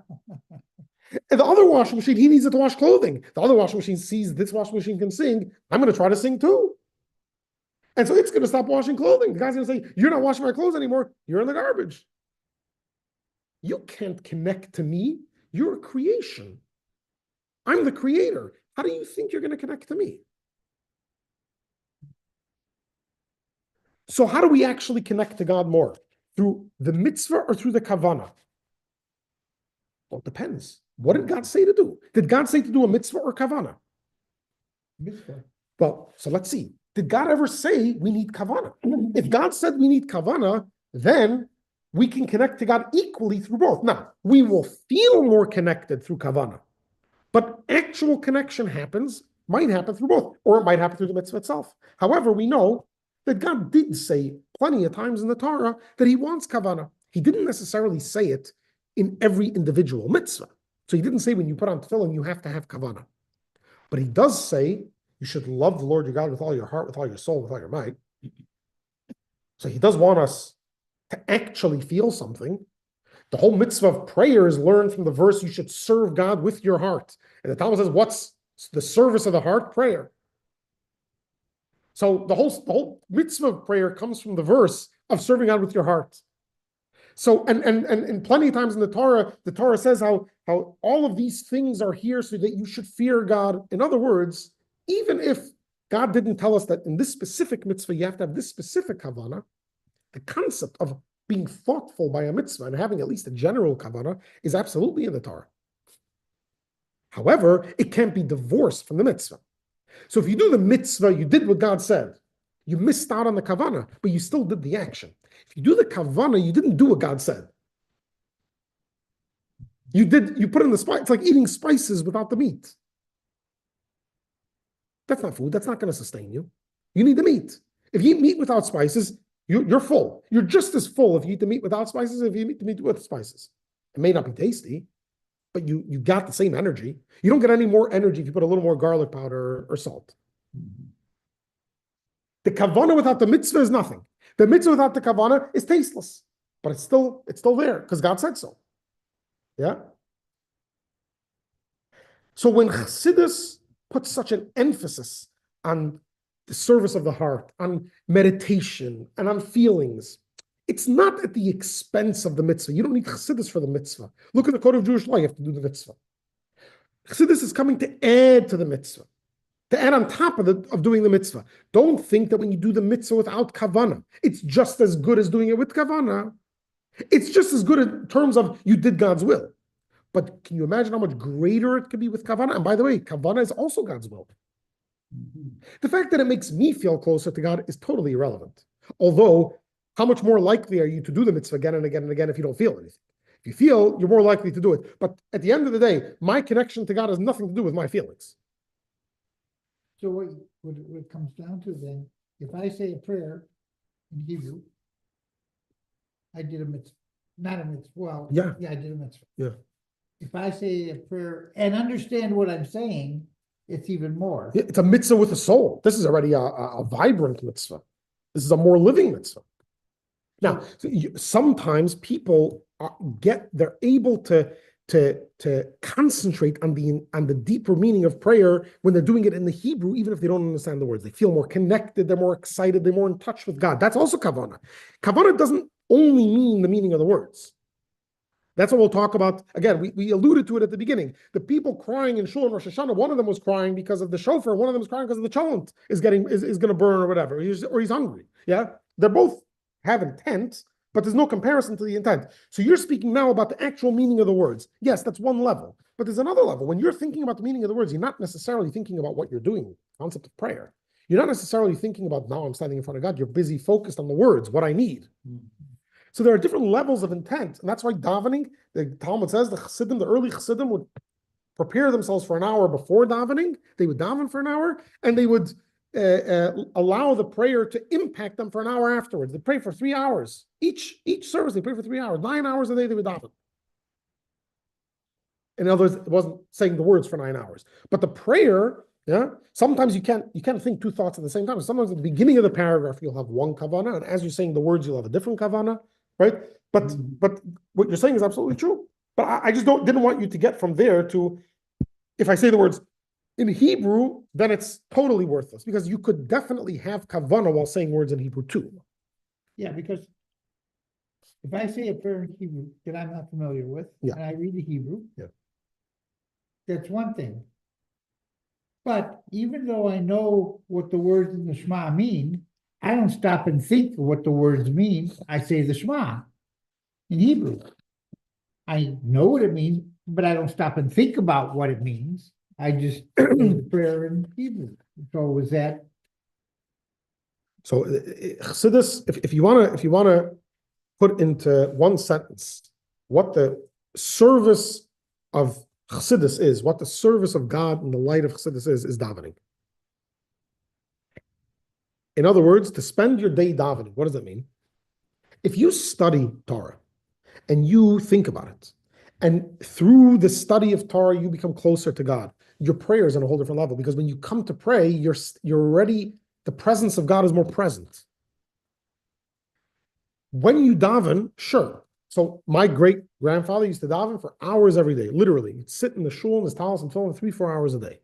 the other washing machine, he needs it to wash clothing. The other washing machine sees this washing machine can sing. I'm going to try to sing too. And so it's going to stop washing clothing. The guy's going to say, you're not washing my clothes anymore. You're in the garbage. You can't connect to me. You're a creation. I'm the creator. How do you think you're going to connect to me? So how do we actually connect to God more? Through the mitzvah or through the kavanah? Well, it depends. What did God say to do? Did God say to do a mitzvah or kavanah? Mitzvah. Well, so let's see. Did God ever say we need kavanah? If God said we need kavanah, then we can connect to God equally through both. Now, we will feel more connected through kavanah, but actual connection might happen through both, or it might happen through the mitzvah itself. However, we know that God did say plenty of times in the Torah that he wants kavanah. He didn't necessarily say it in every individual mitzvah. So he didn't say when you put on tefillin, you have to have kavanah. But he does say you should love the Lord your God with all your heart, with all your soul, with all your might. So he does want us to actually feel something. The whole mitzvah of prayer is learned from the verse, you should serve God with your heart. And the Talmud says, what's the service of the heart? Prayer. So the whole mitzvah of prayer comes from the verse of serving God with your heart. So, and plenty of times in the Torah says how all of these things are here so that you should fear God. In other words, even if God didn't tell us that in this specific mitzvah, you have to have this specific kavanah, the concept of being thoughtful by a mitzvah and having at least a general kavanah is absolutely in the Torah. However, it can't be divorced from the mitzvah. So if you do the mitzvah, you did what God said. You missed out on the kavanah, but you still did the action. If you do the kavanah, you didn't do what God said. You put in the spice. It's like eating spices without the meat. That's not food. That's not going to sustain you. You need the meat. If you eat meat without spices, you're full. You're just as full if you eat the meat without spices as if you eat the meat with spices. It may not be tasty, but you got the same energy. You don't get any more energy if you put a little more garlic powder or salt. The kavanah without the mitzvah is nothing. The mitzvah without the kavanah is tasteless, but it's still there because God said so. Yeah. So when Chassidus puts such an emphasis on the service of the heart, on meditation, and on feelings, it's not at the expense of the mitzvah. You don't need Chassidus for the mitzvah. Look at the code of Jewish law. You have to do the mitzvah. Chassidus is coming to add to the mitzvah, to add on top of doing the mitzvah. Don't think that when you do the mitzvah without kavanah, it's just as good as doing it with kavanah. It's just as good in terms of you did God's will. But can you imagine how much greater it could be with kavanah? And by the way, kavanah is also God's will. The fact that it makes me feel closer to God is totally irrelevant. Although, how much more likely are you to do the mitzvah again and again and again if you don't feel anything? If you feel, you're more likely to do it. But at the end of the day, my connection to God has nothing to do with my feelings. So what it comes down to then, if I say a prayer in Hebrew, I did a mitzvah, not a mitzvah. Well, Yeah, I did a mitzvah. Yeah. If I say a prayer and understand what I'm saying, it's even more. It's a mitzvah with a soul. This is already a vibrant mitzvah. This is a more living mitzvah. Now, sometimes people they're able to concentrate on the deeper meaning of prayer when they're doing it in the Hebrew, even if they don't understand the words. They feel more connected, they're more excited, they're more in touch with God. That's also kavanah. Kavanah doesn't only mean the meaning of the words. That's what we'll talk about. Again, we alluded to it at the beginning. The people crying in Shul and Rosh Hashanah, one of them was crying because of the shofar, one of them was crying because of the cholent is going to burn or whatever, or he's hungry. Yeah, they're both have intent, but there's no comparison to the intent. So you're speaking now about the actual meaning of the words. Yes, that's one level, but there's another level. When you're thinking about the meaning of the words, you're not necessarily thinking about what you're doing, the concept of prayer. You're not necessarily thinking about, now I'm standing in front of God. You're busy focused on the words, what I need. So there are different levels of intent, and that's why davening, the Talmud says, the early Chassidim would prepare themselves for an hour before davening. They would daven for an hour, and they would allow the prayer to impact them for an hour afterwards. They pray for 3 hours. Each service, they pray for 3 hours. 9 hours a day, they would daven. In other words, it wasn't saying the words for 9 hours. But the prayer, yeah, sometimes you can't think two thoughts at the same time. Sometimes at the beginning of the paragraph, you'll have one kavanah, and as you're saying the words, you'll have a different kavanah, right? But what you're saying is absolutely true. But I just didn't want you to get from there to, if I say the words in Hebrew, then it's totally worthless, because you could definitely have kavanah while saying words in Hebrew too. Yeah, because if I say a prayer in Hebrew that I'm not familiar with, Yeah. and I read the Hebrew, Yeah. that's one thing. But even though I know what the words in the Shema mean, I don't stop and think of what the words mean. I say the Shema in Hebrew. I know what it means, but I don't stop and think about what it means. I just say the prayer in Hebrew. So was that? So Chassidus, if you wanna put into one sentence what the service of Chassidus is, what the service of God in the light of Chassidus is davening. In other words, to spend your day davening, what does that mean? If you study Torah and you think about it, and through the study of Torah, you become closer to God, your prayer is on a whole different level, because when you come to pray, you're already, the presence of God is more present. When you daven, sure. So my great grandfather used to daven for hours every day, literally. He'd sit in the shul in his talis and tefillin 3-4 hours a day.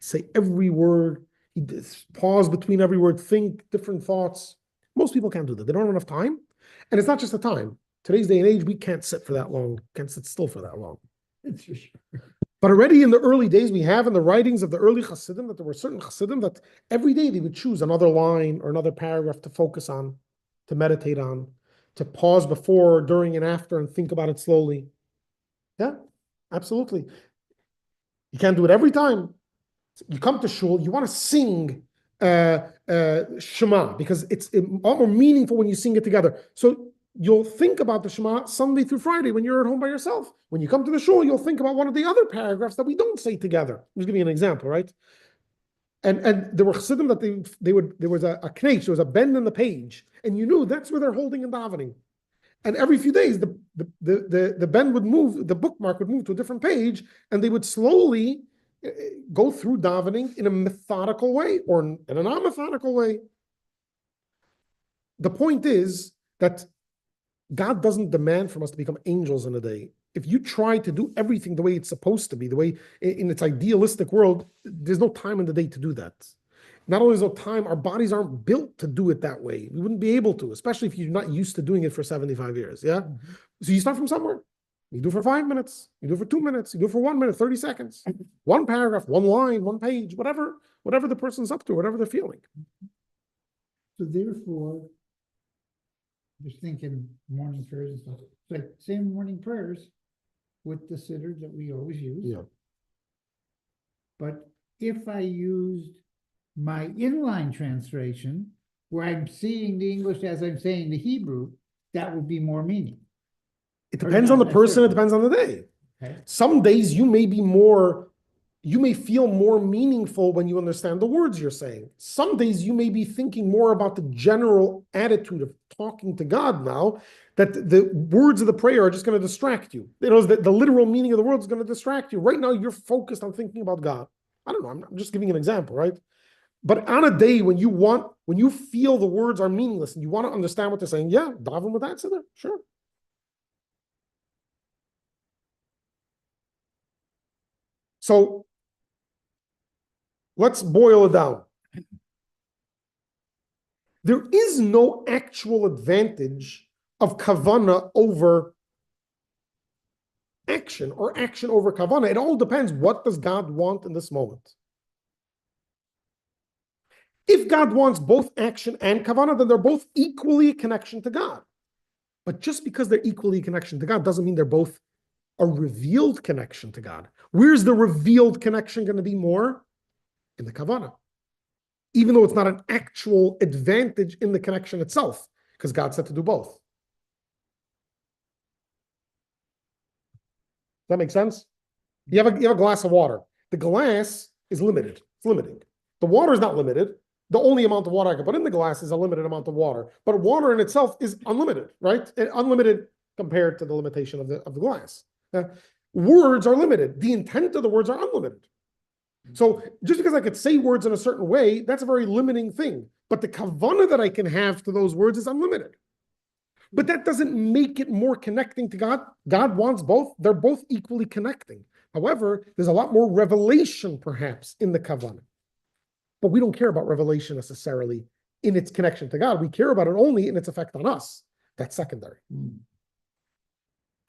Say every word. He'd pause between every word, think different thoughts. Most people can't do that. They don't have enough time. And it's not just the time. Today's day and age, we can't sit for that long, can't sit still for that long. That's for sure. But already in the early days, we have in the writings of the early Hasidim that there were certain Hasidim that every day they would choose another line or another paragraph to focus on, to meditate on, to pause before, during, and after and think about it slowly. Yeah, absolutely. You can't do it every time. You come to shul, you want to sing Shema, because it's a lot more meaningful when you sing it together. So you'll think about the Shema Sunday through Friday when you're at home by yourself. When you come to the shul, you'll think about one of the other paragraphs that we don't say together. I'm just giving you an example, right? And there were chassidim that there was a knetch, there was a bend in the page, and you knew that's where they're holding and davening. And every few days, the bend would move, the bookmark would move to a different page, and they would slowly go through davening in a methodical way or in a non-methodical way. The point is that God doesn't demand from us to become angels in a day. If you try to do everything the way it's supposed to be, the way in its idealistic world, there's no time in the day to do that. Not only is no time, our bodies aren't built to do it that way. We wouldn't be able to, especially if you're not used to doing it for 75 years. Yeah. Mm-hmm. So you start from somewhere. You do it for 5 minutes. You do it for 2 minutes. You do it for 1 minute, 30 seconds. One paragraph, one line, one page, whatever the person's up to, whatever they're feeling. So therefore, just thinking morning prayers and stuff. It's like same morning prayers with the siddur that we always use. Yeah. But if I used my inline translation, where I'm seeing the English as I'm saying the Hebrew, that would be more meaning. It depends on the person, it depends on the day. Okay. Some days you may feel more meaningful when you understand the words you're saying. Some days you may be thinking more about the general attitude of talking to God now, that the words of the prayer are just going to distract you. You know, the literal meaning of the word is going to distract you. Right now you're focused on thinking about God. I don't know, I'm just giving an example, right? But on a day when you feel the words are meaningless and you want to understand what they're saying, yeah, daven with that siddur, sure. So let's boil it down. There is no actual advantage of kavanah over action or action over kavanah. It all depends, what does God want in this moment? If God wants both action and kavanah, then they're both equally a connection to God. But just because they're equally a connection to God doesn't mean they're both a revealed connection to God. Where's the revealed connection going to be more? In the kavanah. Even though it's not an actual advantage in the connection itself, because God said to do both. Does that make sense? You have a glass of water. The glass is limited. It's limiting. The water is not limited. The only amount of water I can put in the glass is a limited amount of water. But water in itself is unlimited, right? And unlimited compared to the limitation of the glass. Words are limited. The intent of the words are unlimited. So just because I could say words in a certain way, that's a very limiting thing. But the kavanah that I can have to those words is unlimited. But that doesn't make it more connecting to God. God wants both. They're both equally connecting. However, there's a lot more revelation, perhaps, in the kavanah. But we don't care about revelation necessarily in its connection to God. We care about it only in its effect on us. That's secondary.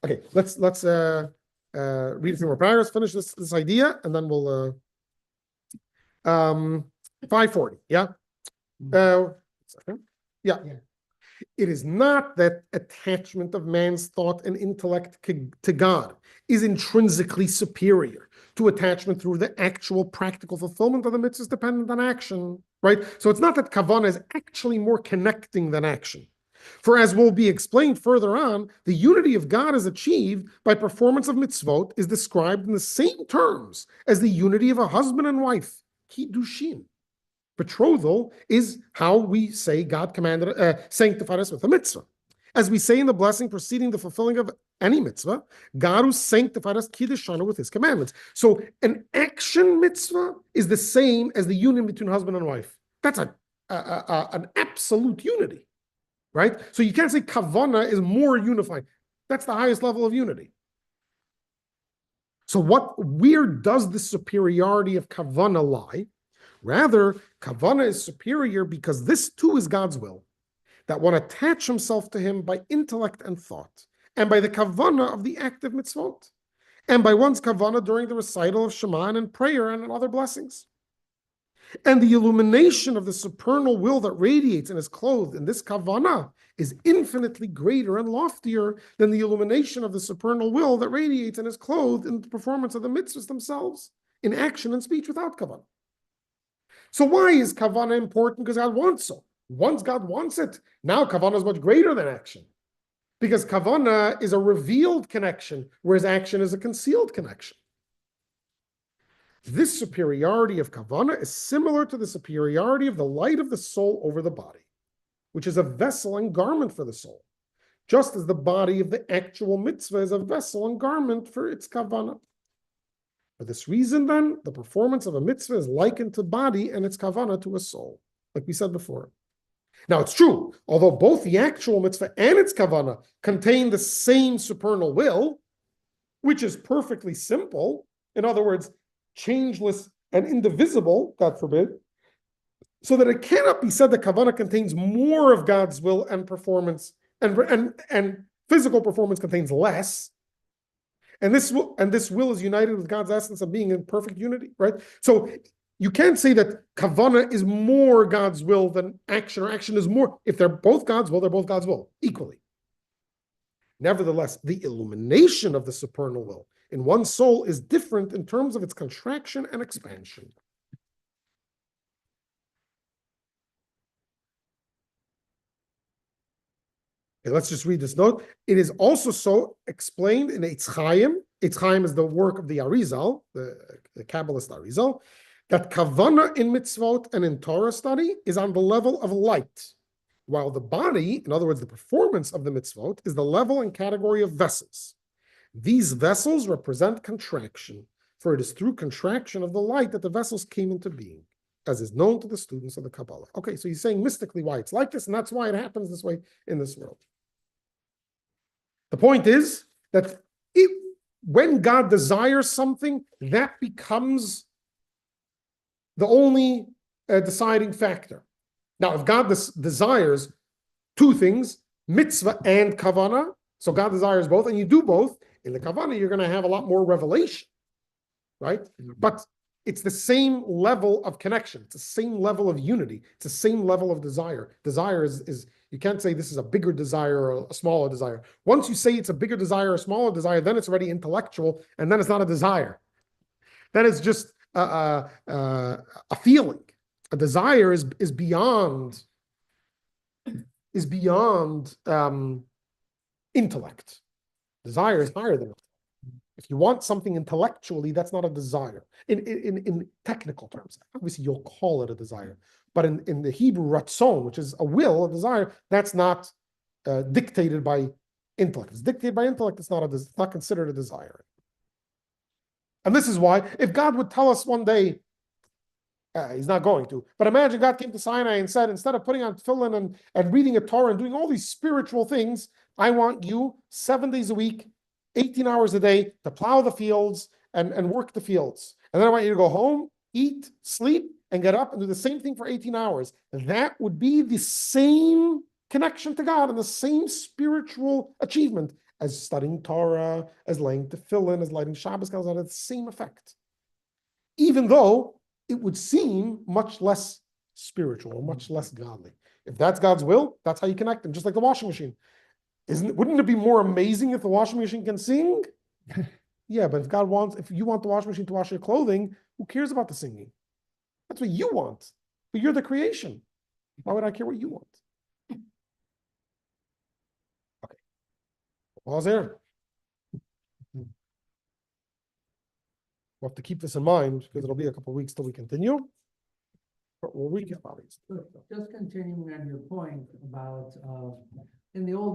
Okay, let's read a few more paragraphs, finish this idea, and then we'll 540. Yeah. Yeah. It is not that attachment of man's thought and intellect to God is intrinsically superior to attachment through the actual practical fulfillment of the mitzvahs dependent on action, right? So it's not that kavanah is actually more connecting than action. For as will be explained further on, the unity of God is achieved by performance of mitzvot is described in the same terms as the unity of a husband and wife, kiddushin. Betrothal is how we say God commanded, sanctified us with a mitzvah. As we say in the blessing preceding the fulfilling of any mitzvah, God who sanctified us kiddushanu with his commandments. So an action mitzvah is the same as the union between husband and wife. That's an absolute unity, right? So you can't say kavanah is more unified. That's the highest level of unity. So where does the superiority of kavanah lie? Rather, kavanah is superior because this too is God's will, that one attach himself to him by intellect and thought, and by the kavanah of the active mitzvot, and by one's kavanah during the recital of Shema and prayer and other blessings. And the illumination of the supernal will that radiates and is clothed in this kavanah is infinitely greater and loftier than the illumination of the supernal will that radiates and is clothed in the performance of the mitzvahs themselves, in action and speech without kavanah. So why is kavanah important? Because God wants so. Once God wants it, now kavanah is much greater than action. Because kavanah is a revealed connection, whereas action is a concealed connection. This superiority of kavanah is similar to the superiority of the light of the soul over the body, which is a vessel and garment for the soul, just as the body of the actual mitzvah is a vessel and garment for its kavanah. For this reason, then, the performance of a mitzvah is likened to body and its kavanah to a soul, like we said before. Now, it's true, although both the actual mitzvah and its kavanah contain the same supernal will, which is perfectly simple, in other words, changeless and indivisible, God forbid, so that it cannot be said that kavanah contains more of God's will and performance, and physical performance contains less. And this will is united with God's essence of being in perfect unity, right? So you can't say that kavanah is more God's will than action, or action is more. If they're both God's will, they're both God's will, equally. Nevertheless, the illumination of the supernal will in one soul is different in terms of its contraction and expansion. Okay, let's just read this note. It is also so explained in Eitz Chaim. Eitz Chaim is the work of the Arizal, the Kabbalist Arizal, that kavanah in mitzvot and in Torah study is on the level of light, while the body, in other words, the performance of the mitzvot, is the level and category of vessels. These vessels represent contraction, for it is through contraction of the light that the vessels came into being, as is known to the students of the Kabbalah. Okay, so he's saying mystically why it's like this, and that's why it happens this way in this world. The point is that when God desires something, that becomes the only deciding factor. Now, if God desires two things, mitzvah and kavanah, so God desires both, and you do both, in the kavanah, you're going to have a lot more revelation, right? But it's the same level of connection. It's the same level of unity. It's the same level of desire. Desire is you can't say this is a bigger desire or a smaller desire. Once you say it's a bigger desire or a smaller desire, then it's already intellectual, and then it's not a desire. That is just a feeling. A desire is beyond intellect. Desire is higher than it. If you want something intellectually, that's not a desire. In technical terms, obviously you'll call it a desire. But in the Hebrew ratzon, which is a will, a desire, that's not dictated by intellect. If it's dictated by intellect, it's not considered a desire. And this is why, if God would tell us one day, He's not going to. But imagine God came to Sinai and said, instead of putting on tefillin and reading a Torah and doing all these spiritual things, I want you 7 days a week, 18 hours a day to plow the fields and work the fields. And then I want you to go home, eat, sleep, and get up and do the same thing for 18 hours. That would be the same connection to God and the same spiritual achievement as studying Torah, as laying tefillin, as lighting Shabbos candles. Had the same effect. Even though it would seem much less spiritual, much less godly. If that's God's will, that's how you connect them, just like the washing machine. Wouldn't it be more amazing if the washing machine can sing? Yeah, but if you want the washing machine to wash your clothing, who cares about the singing? That's what you want. But you're the creation. Why would I care what you want? Okay. Pause there. We'll have to keep this in mind because it'll be a couple of weeks till we continue. But we'll recap, obviously. Just continuing on your point about, in the old